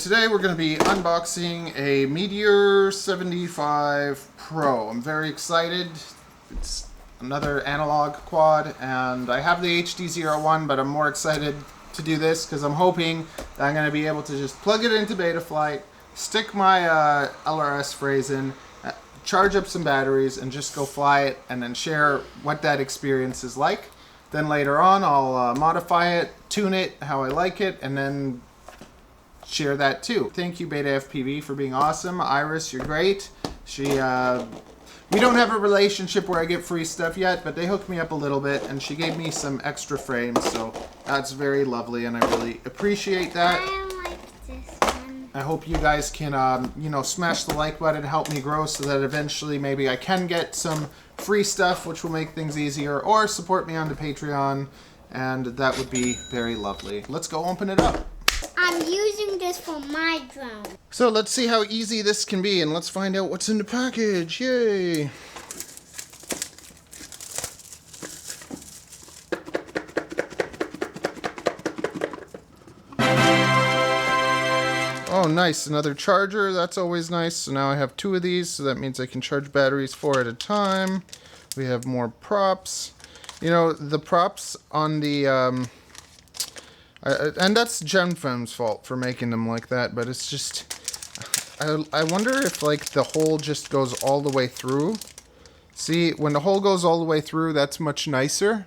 Today we're going to be unboxing a Meteor75 Pro. I'm very excited. It's another analog quad, and I have the HD01, but I'm more excited to do this because I'm hoping that I'm going to be able to just plug it into Betaflight, stick my ELRS phrase in, charge up some batteries, and just go fly it, and then share what that experience is like. Then later on I'll modify it, tune it how I like it, and then share that too. Thank you BetaFPV for being awesome. Iris, you're great. We don't have a relationship where I get free stuff yet, but they hooked me up a little bit and she gave me some extra frames, so that's very lovely and I really appreciate that. I like this one. I hope you guys can smash the like button, help me grow so that eventually maybe I can get some free stuff which will make things easier, or support me on the Patreon, and that would be very lovely. Let's go open it up. I'm using this for my drone. So let's see how easy this can be, and let's find out what's in the package. Yay! Oh, nice. Another charger. That's always nice. So now I have two of these, so that means I can charge batteries 4 at a time. We have more props. You know, the props on the... and that's GenFilm's fault for making them like that, but it's just... I wonder if, like, the hole just goes all the way through. See, when the hole goes all the way through, that's much nicer.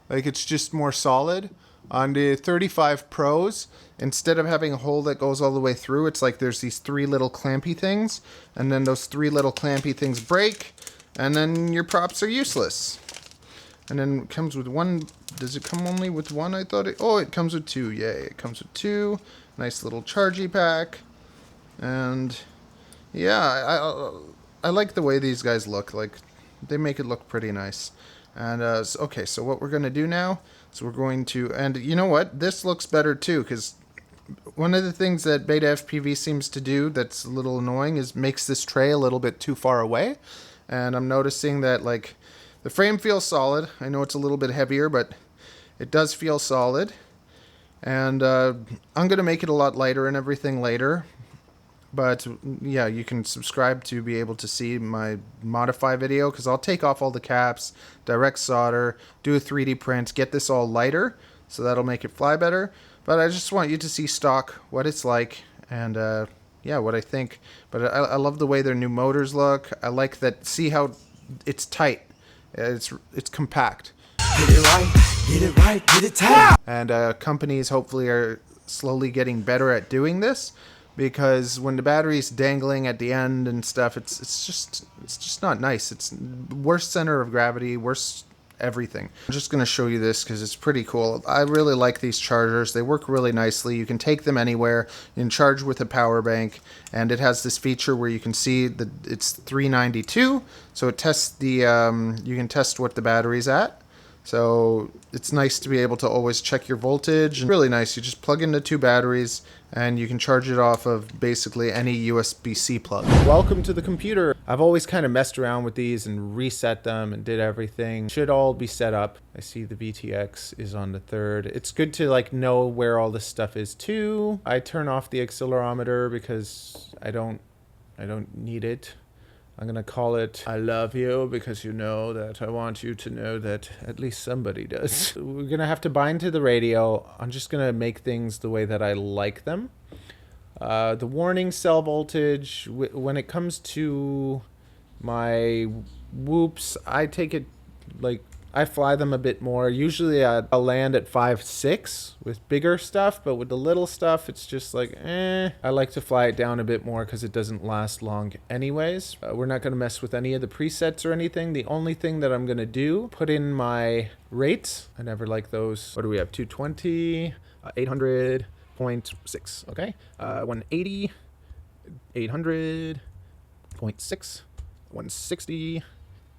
Like, it's just more solid. On the 35 Pros, instead of having a hole that goes all the way through, it's like there's these 3 little clampy things, and then those 3 little clampy things break, and then your props are useless. And then it comes with one. Does it come only with one? I thought it... Oh, it comes with 2. Yay, it comes with 2. Nice little chargy pack. And yeah, I like the way these guys look. Like, they make it look pretty nice. And okay, so what we're going to do now is we're going to... And you know what? This looks better too, because one of the things that BetaFPV seems to do that's a little annoying is makes this tray a little bit too far away. And I'm noticing that, like... The frame feels solid. I know it's a little bit heavier, but it does feel solid. And I'm going to make it a lot lighter and everything later. But yeah, you can subscribe to be able to see my modify video, because I'll take off all the caps, direct solder, do a 3D print, get this all lighter, so that'll make it fly better. But I just want you to see stock, what it's like, and yeah, what I think. But I love the way their new motors look. I like that. See how it's tight. It's compact. Get it right, get it tight. And companies hopefully are slowly getting better at doing this, because when the battery's dangling at the end and stuff, it's just not nice. It's worse center of gravity, worse everything. I'm just going to show you this because it's pretty cool. I really like these chargers. They work really nicely. You can take them anywhere. You can charge with a power bank, and it has this feature where you can see that it's 392, so it tests the you can test what the battery's at. So it's nice to be able to always check your voltage. And really nice. You just plug in the 2 batteries and you can charge it off of basically any USB-C plug. Welcome to the computer. I've always kind of messed around with these and reset them and did everything. Should all be set up. I see the VTX is on the 3rd. It's good to like know where all this stuff is too. I turn off the accelerometer because I don't need it. I'm going to call it I love you, because you know that I want you to know that at least somebody does. We're going to have to bind to the radio. I'm just going to make things the way that I like them. The warning cell voltage, when it comes to my whoops, I take it like... I fly them a bit more. Usually I'll land at 5.6 with bigger stuff, but with the little stuff, it's just like, I like to fly it down a bit more because it doesn't last long anyways. We're not going to mess with any of the presets or anything. The only thing that I'm going to do, put in my rates. I never like those. What do we have? 220, 800.6, okay? 180, 800.6, 160,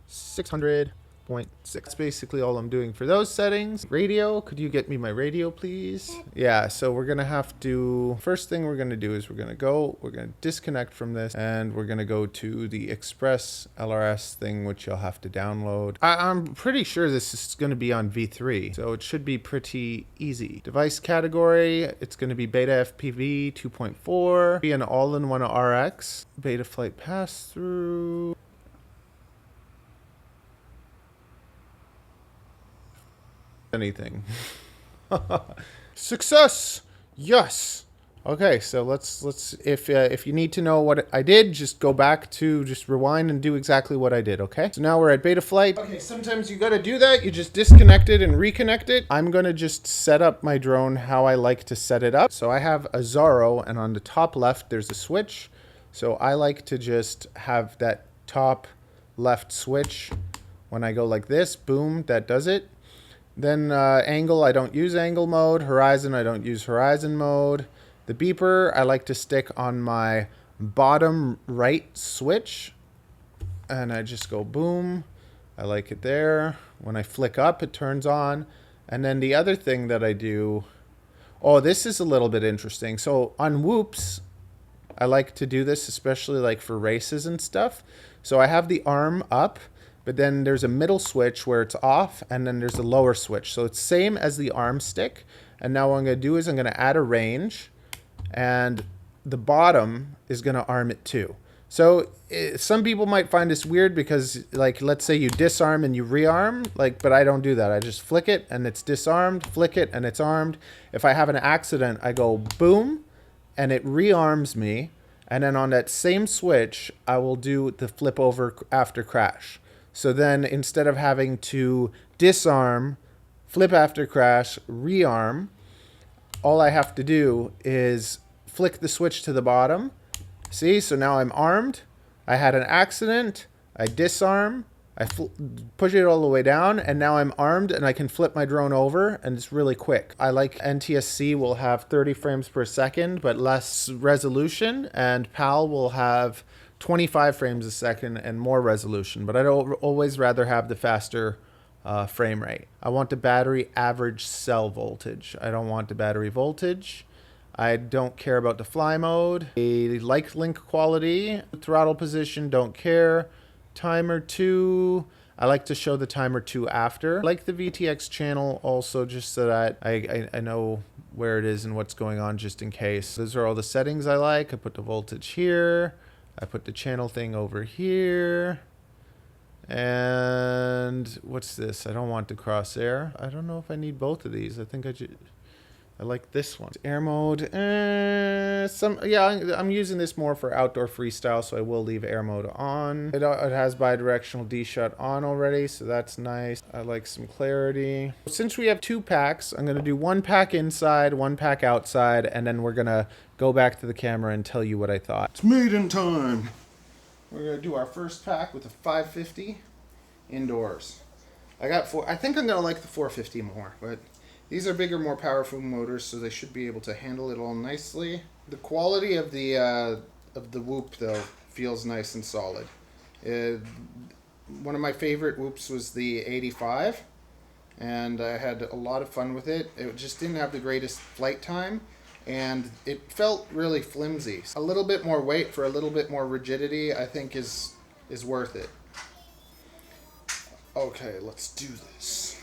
600. 0.6. That's basically all I'm doing for those settings. Radio, could you get me my radio, please? Yeah, so we're gonna have to, first thing we're gonna do is we're gonna disconnect from this, and we're gonna go to the Express ELRS thing, which you'll have to download. I'm pretty sure this is gonna be on V3, so it should be pretty easy. Device category, it's gonna be BetaFPV 2.4, be an all-in-one RX, beta flight pass-through. Anything. Success. Yes. Okay, so let's if you need to know what I did, just go back to, just rewind and do exactly what I did. Okay, so now we're at beta flight. Okay, sometimes you got to do that. You just disconnect it and reconnect it. I'm gonna just set up my drone how I like to set it up. So I have a Zorro, and on the top left there's a switch. So I like to just have that top left switch. When I go like this, boom, that does it. Then angle, I don't use angle mode. Horizon, I don't use horizon mode. The beeper, I like to stick on my bottom right switch. And I just go boom. I like it there. When I flick up, it turns on. And then the other thing that I do... Oh, this is a little bit interesting. So on whoops, I like to do this, especially like for races and stuff. So I have the arm up. But then there's a middle switch where it's off, and then there's a lower switch. So it's same as the arm stick. And now what I'm going to do is I'm going to add a range, and the bottom is going to arm it too. So some people might find this weird because, like, let's say you disarm and you rearm, but I don't do that. I just flick it and it's disarmed, flick it and it's armed. If I have an accident, I go boom, and it rearms me. And then on that same switch, I will do the flip over after crash. So then instead of having to disarm, flip after crash, rearm, all I have to do is flick the switch to the bottom. See, so now I'm armed. I had an accident. I disarm. I push it all the way down, and now I'm armed, and I can flip my drone over, and it's really quick. I like NTSC will have 30 frames per second, but less resolution, and PAL will have 25 frames a second and more resolution, but I'd always rather have the faster frame rate. I want the battery average cell voltage. I don't want the battery voltage. I don't care about the fly mode. I like link quality. Throttle position, don't care. Timer 2. I like to show the timer 2 after. I like the VTX channel also, just so that I know where it is and what's going on, just in case. Those are all the settings I like. I put the voltage here. I put the channel thing over here. And what's this? I don't want the crosshair. I don't know if I need both of these. I think I like this one. Air mode. I'm using this more for outdoor freestyle, so I will leave air mode on. It has bidirectional D-shot on already, so that's nice. I like some clarity. Since we have 2 packs, I'm going to do 1 pack inside, 1 pack outside, and then we're going to go back to the camera and tell you what I thought. It's maiden time. We're going to do our first pack with a 550 indoors. I think I'm going to like the 450 more, but these are bigger, more powerful motors, so they should be able to handle it all nicely. The quality of the whoop, though, feels nice and solid. One of my favorite whoops was the 85, and I had a lot of fun with it. It just didn't have the greatest flight time, and it felt really flimsy. A little bit more weight for a little bit more rigidity, I think, is worth it. Okay, let's do this.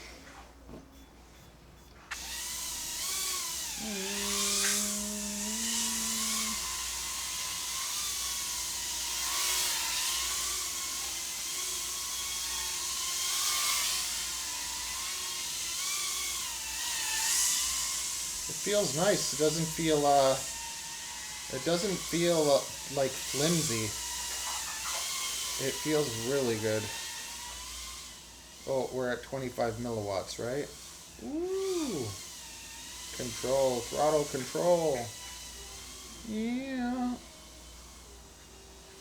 It feels nice. It doesn't feel like flimsy. It feels really good. Oh, we're at 25 milliwatts, right? Ooh. Control, throttle control. Yeah.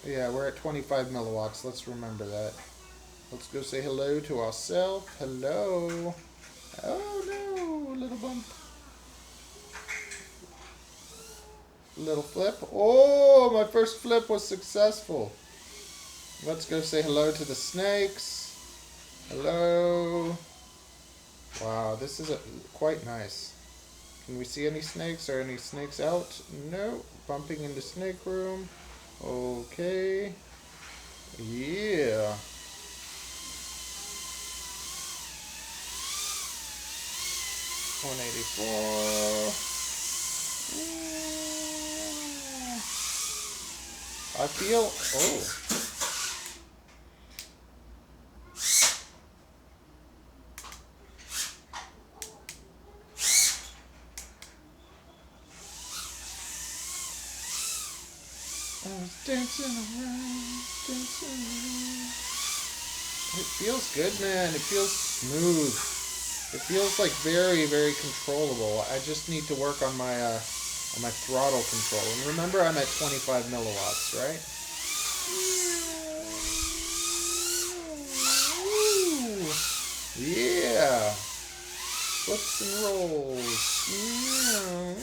Yeah, we're at 25 milliwatts. Let's remember that. Let's go say hello to ourselves. Hello. Oh no, a little bump. Little flip. Oh, my first flip was successful. Let's go say hello to the snakes. Hello. Wow, this is quite nice. Can we see any snakes? Are any snakes out? No. Bumping into snake room. Okay. Yeah. $184. I feel. Oh. I was dancing around, dancing around. It feels good, man. It feels smooth. It feels like very, very controllable. I just need to work on my throttle control. And remember, I'm at 25 milliwatts, right? Ooh. Yeah. Flips and rolls. Yeah.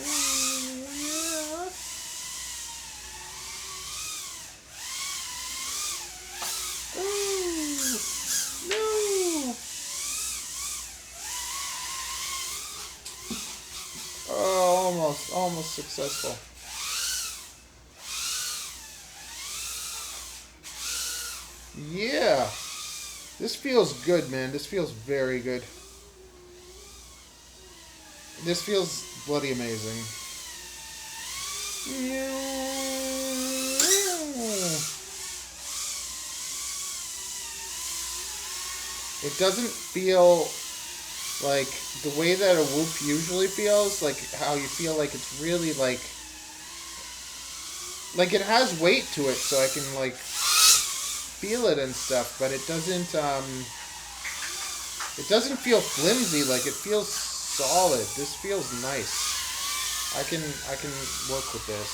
Almost successful. Yeah. This feels good, man. This feels very good. This feels bloody amazing. It doesn't feel like the way that a whoop usually feels, like how you feel like it's really like it has weight to it, so I can like feel it and stuff, but it doesn't feel flimsy. Like, it feels solid. This feels nice. I can work with this.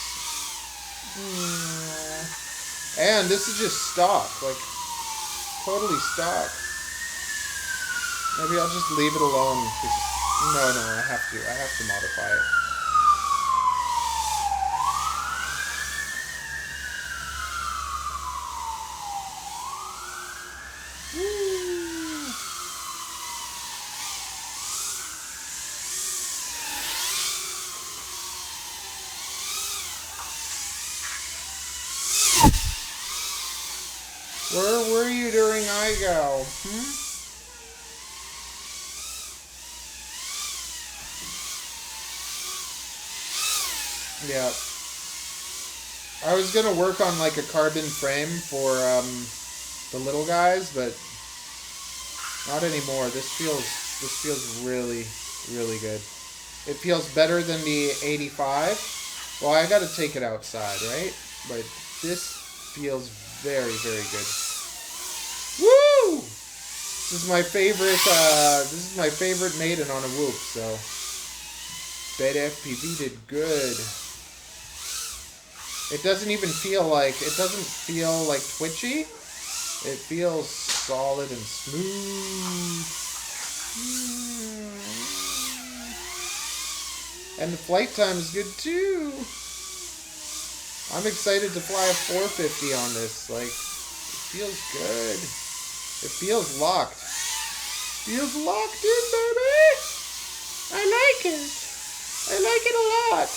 And this is just stock, like totally stock. Maybe I'll just leave it alone. No, I have to modify it. Where were you during IGO? Yeah. I was gonna work on like a carbon frame for the little guys, but not anymore. This feels really, really good. It feels better than the 85. Well, I gotta take it outside, right? But this feels very, very good. Woo! This is my favorite Maiden on a whoop, so BetaFPV did good. It doesn't feel like twitchy. It feels solid and smooth. And the flight time is good too. I'm excited to fly a 450 on this. Like, it feels good. It feels locked. Feels locked in, baby. I like it. I like it a lot.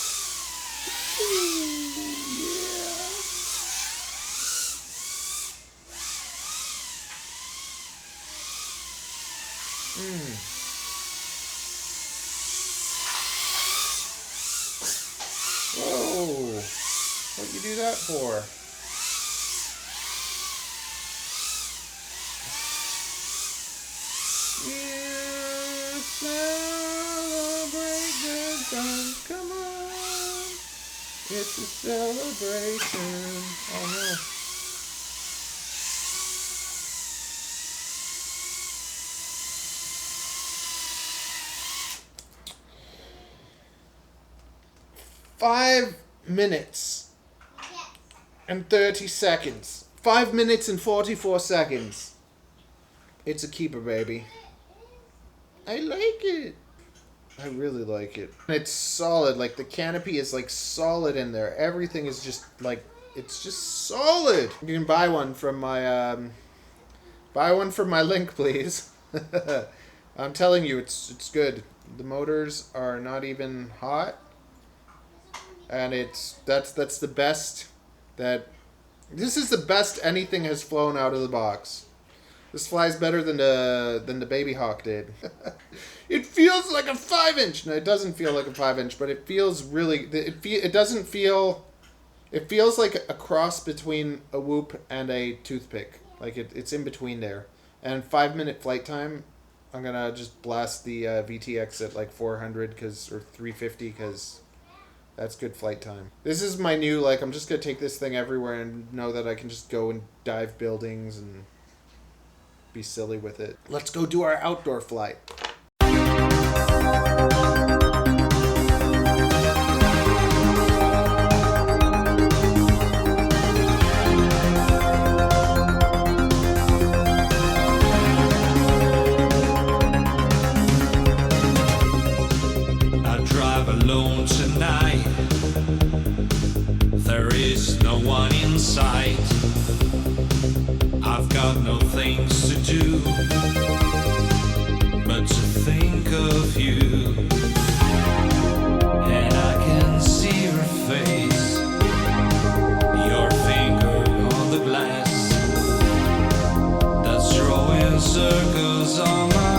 Whoa. What'd you do that for? Yeah, celebrate good times. Come on. It's a celebration. Oh no. Five minutes and 30 seconds. 5 minutes and 44 seconds. It's a keeper, baby. I like it. I really like it. It's solid. Like, the canopy is like solid in there. Everything is just like, it's just solid. You can buy one from my Buy one from my link, please. I'm telling you, it's good. The motors are not even hot, and that's the best that. This is the best anything has flown out of the box. This flies better than the Baby Hawk did. It feels like a 5-inch. No, it doesn't feel like a 5-inch, but it feels really. It doesn't feel. It feels like a cross between a Whoop and a toothpick. Like it's in between there. And 5-minute flight time. I'm gonna just blast the VTX at like 400 or 350 because that's good flight time. This is my new, like, I'm just gonna take this thing everywhere and know that I can just go and dive buildings and be silly with it. Let's go do our outdoor flight. Alone tonight, there is no one in sight. I've got no things to do but to think of you, and I can see your face, your finger on the glass that's drawing circles on my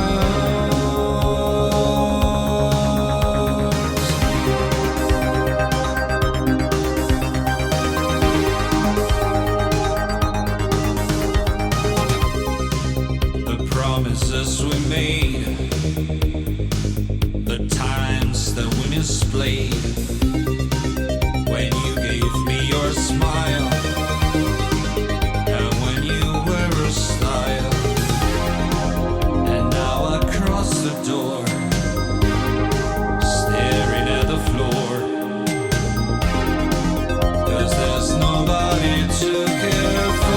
we made, the times that we misplayed, when you gave me your smile, and when you were a style, and now I cross the door, staring at the floor, 'cause there's nobody to care for.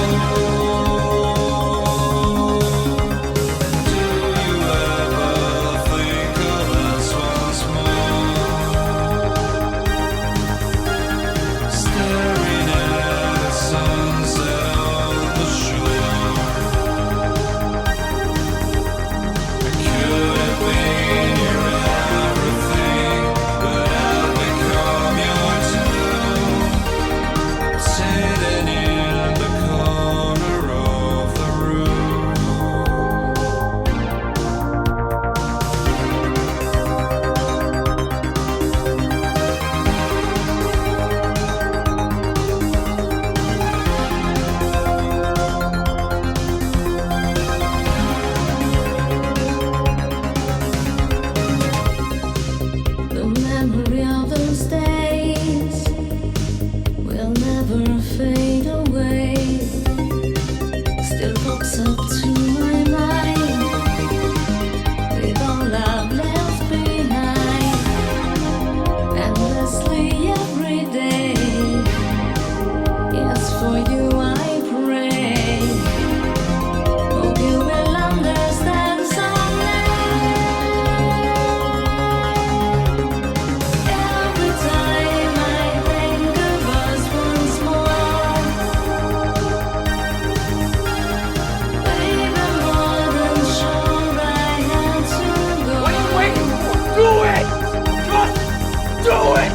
Do it!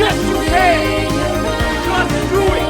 Yes, you can! Just do it!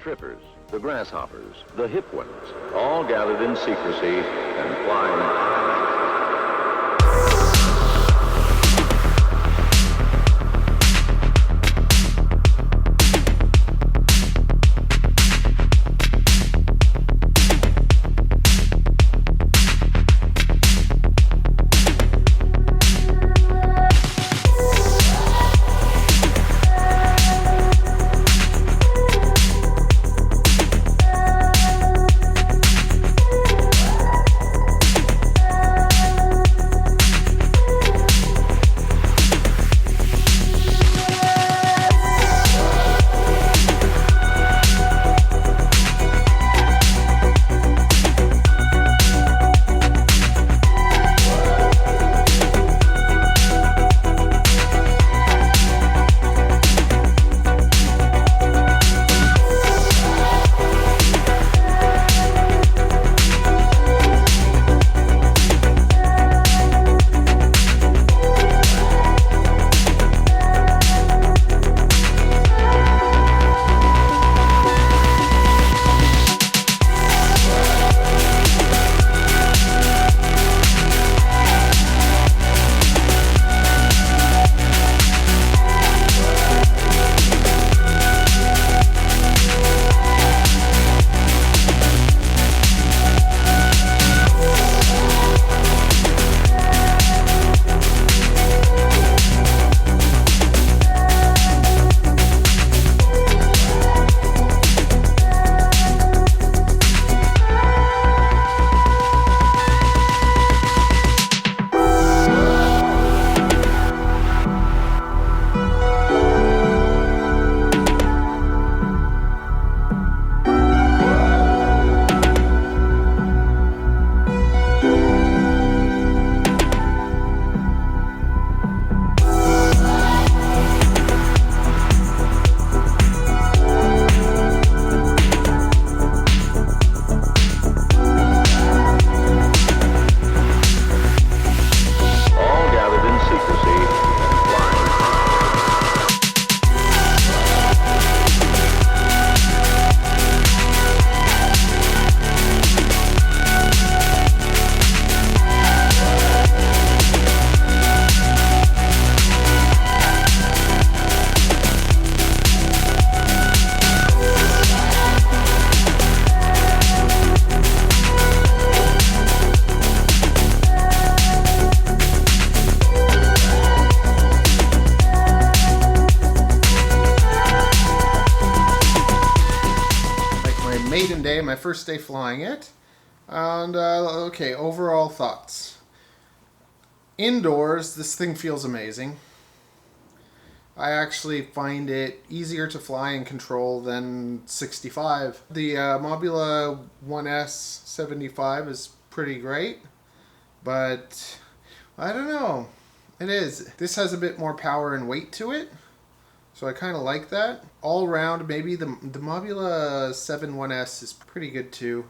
trippers, the grasshoppers, the hip ones, all gathered in secrecy and flying. Maiden day, my first day flying it. And okay, overall thoughts. Indoors, this thing feels amazing. I actually find it easier to fly and control than 65. The Mobula 1S75 is pretty great, but I don't know. It is. This has a bit more power and weight to it, so I kind of like that. All around, maybe the Mobula 7 1S is pretty good too.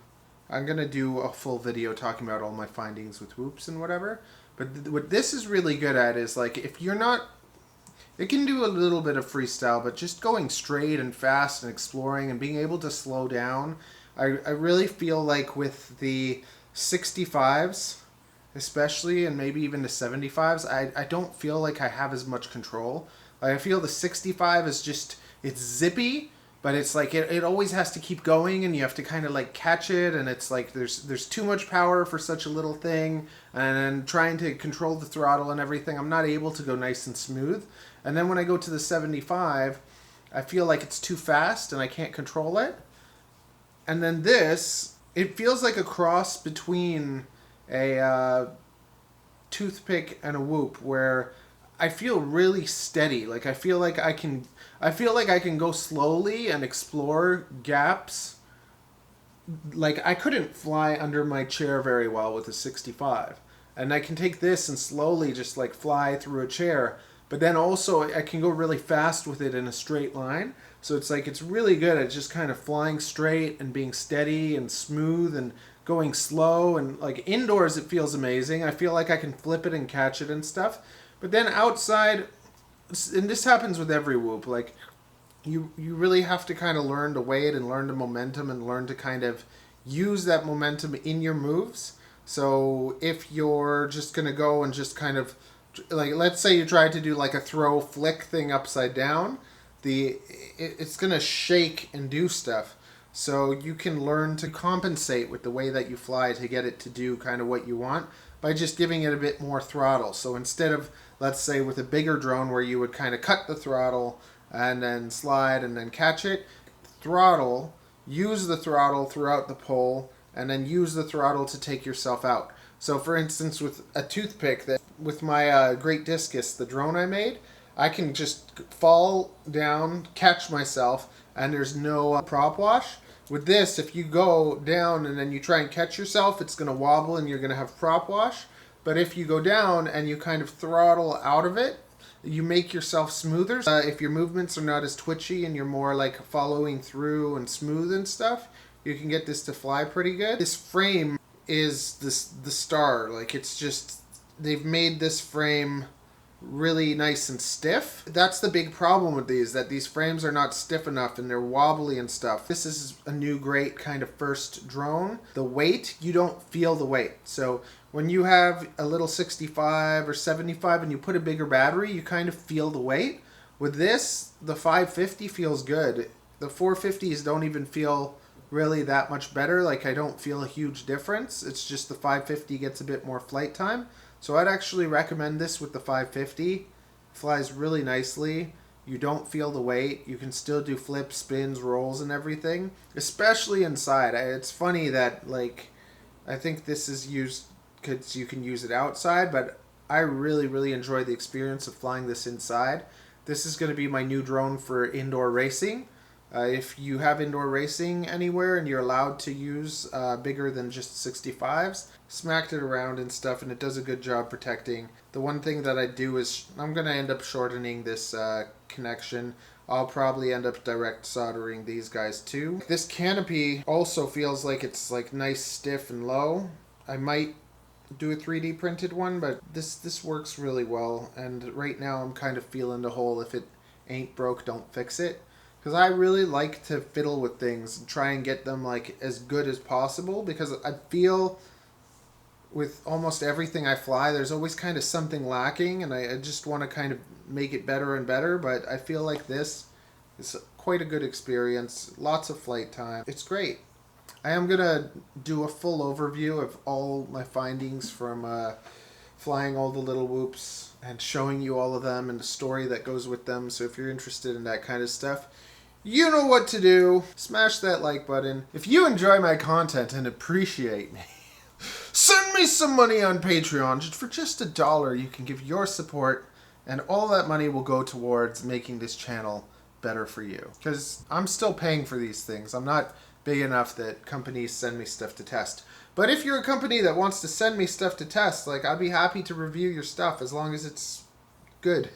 I'm going to do a full video talking about all my findings with whoops and whatever. But what this is really good at is, like, if you're not... It can do a little bit of freestyle, but just going straight and fast and exploring and being able to slow down. I really feel like with the 65s, especially, and maybe even the 75s, I don't feel like I have as much control. Like, I feel the 65 is just... It's zippy, but it's like it always has to keep going, and you have to kind of like catch it, and it's like there's too much power for such a little thing, and trying to control the throttle and everything, I'm not able to go nice and smooth. And then when I go to the 75, I feel like it's too fast and I can't control it. And then this, it feels like a cross between a toothpick and a whoop, where I feel really steady. Like I feel like I can go slowly and explore gaps. Like I couldn't fly under my chair very well with a 65. And I can take this and slowly just like fly through a chair. But then also I can go really fast with it in a straight line. So it's like it's really good at just kind of flying straight and being steady and smooth and going slow. And like indoors it feels amazing. I feel like I can flip it and catch it and stuff. But then outside, and this happens with every whoop, like you really have to kind of learn to weigh it and learn the momentum and learn to kind of use that momentum in your moves. So if you're just going to go and just kind of, like, let's say you try to do like a throw flick thing upside down, it's going to shake and do stuff. So you can learn to compensate with the way that you fly to get it to do kind of what you want by just giving it a bit more throttle. So instead of, let's say with a bigger drone where you would kind of cut the throttle and then slide and then catch it, throttle, use the throttle throughout the pole, and then use the throttle to take yourself out. So for instance, with a toothpick, with my Great Discus, the drone I made, I can just fall down, catch myself, and there's no prop wash. With this, if you go down and then you try and catch yourself, it's going to wobble and you're going to have prop wash. But if you go down and you kind of throttle out of it, you make yourself smoother. If your movements are not as twitchy and you're more like following through and smooth and stuff, you can get this to fly pretty good. This frame is the star. Like, it's just, they've made this frame really nice and stiff. That's the big problem with these, that these frames are not stiff enough and they're wobbly and stuff. This is a new great kind of first drone. The weight, you don't feel the weight. So when you have a little 65 or 75 and you put a bigger battery, you kind of feel the weight. With this, the 550 feels good. The 450s don't even feel really that much better. Like, I don't feel a huge difference. It's just the 550 gets a bit more flight time. So I'd actually recommend this with the 550. It flies really nicely. You don't feel the weight. You can still do flips, spins, rolls, and everything, especially inside. It's funny that, like, I think this is used because you can use it outside, but I really, really enjoy the experience of flying this inside. This is going to be my new drone for indoor racing. If you have indoor racing anywhere and you're allowed to use bigger than just 65s, smacked it around and stuff, and it does a good job protecting. The one thing that I do is I'm going to end up shortening this connection. I'll probably end up direct soldering these guys too. This canopy also feels like it's like nice, stiff, and low. I might do a 3D printed one, but this works really well, and right now I'm kind of feeling the whole if it ain't broke, don't fix it. Because I really like to fiddle with things and try and get them like as good as possible, because I feel with almost everything I fly, there's always kind of something lacking, and I just want to kind of make it better and better, but I feel like this is quite a good experience. Lots of flight time. It's great. I am going to do a full overview of all my findings from flying all the little whoops and showing you all of them and the story that goes with them. So if you're interested in that kind of stuff, you know what to do. Smash that like button. If you enjoy my content and appreciate me, send me some money on Patreon. For just $1, you can give your support, and all that money will go towards making this channel better for you. Because I'm still paying for these things. I'm not big enough that companies send me stuff to test. But if you're a company that wants to send me stuff to test, like, I'd be happy to review your stuff as long as it's good.